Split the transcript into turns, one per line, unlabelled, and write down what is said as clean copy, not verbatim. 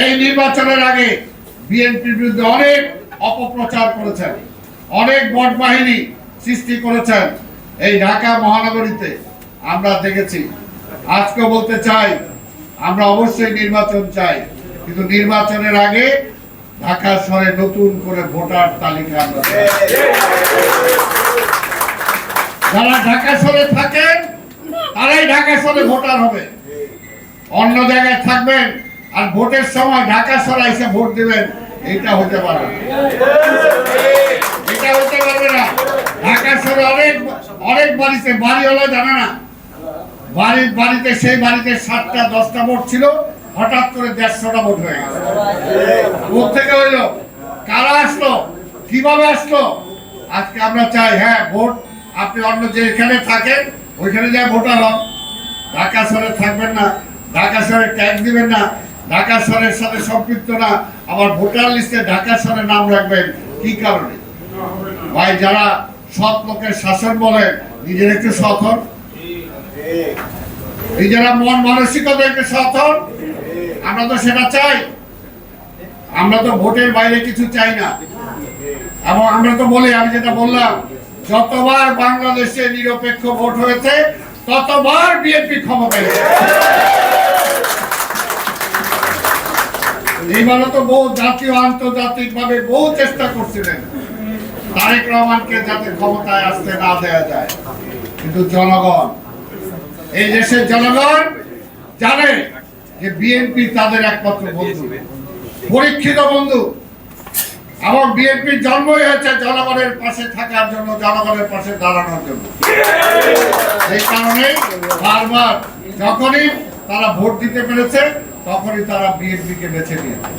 এই নির্বাচনের আগে বিএনপির বিরুদ্ধে অনেক অপপ্রচার করেছেন, অনেক বট বাহিনী সৃষ্টি করেছেন এই ঢাকা মহানগরীতে আমরা দেখেছি। আজকে বলতে চাই, আমরা অবশ্যই নির্বাচন চাই, কিন্তু নির্বাচনের আগে ঢাকা শহরে নতুন করে ভোটার তালিকা আমরা চাই। যারা ঢাকা শহরে থাকেন তারাই ঢাকা শহরে ভোটার হবে। অন্য জায়গায় থাকবেন আর ভোটের সময় ঢাকা শহরে এসে ভোট দিবেন, এটা হতে পারে না, এটা হতে পারবে না। ঢাকা শহরে অনেক বাড়িতে বাড়ি হলো জানে না, বাড়িতে সেই বাড়িতে 7টা 10টা ভোট ছিল, হঠাৎ করে 150টা ভোট হয়ে গেছে। কোথেকে হইলো? কারা আসলো? কিভাবে আসলো? আজকে আমরা চাই, হ্যাঁ ভোট আপনি অন্য যেখানে থাকেন ওইখানে যা ভোটার হন, ঢাকা শহরে থাকবেন না, ঢাকা শহরে ট্যাক্স দিবেন না, ঢাকা শহরের সাথে সম্পৃক্ত না, আবার ভোটার লিস্টে ঢাকা শহরের নাম রাখবেন। কি কারণে ভাই? যারা সৎ লোকের শাসন বলেন, নিজের একটু সৎ হন, নিজেরা মন মানসিকতা একটু সৎ হন। আমরা তো সেটা চাই, আমরা তো ভোটের বাইরে কিছু চাই না। এবং আমরা তো বলি, আমি যেটা বললাম, যতবার বাংলাদেশে নিরপেক্ষ ভোট হয়েছে ততবার বিএনপি ক্ষমতা পেয়েছে। এইভাবে তো বহু জাতীয় আন্তর্জাতিক ভাবে বহু চেষ্টা করছিলেন তারেক রহমানকে যাতে ক্ষমতায় আসতে না দেওয়া যায়, কিন্তু জনগণ, এই দেশের জনগণ জানে যে বিএনপি তাদের একমাত্র বন্ধু, পরীক্ষিত বন্ধু। এবং বিএনপির জন্মই হয়েছে জনগণের পাশে থাকার জন্য, জনগণের পাশে দাঁড়ানোর জন্য। এই কারণে বারবার যখনই তারা ভোট দিতে পেরেছে তখনই তারা বিএনপিকে বেছে নিয়েছে।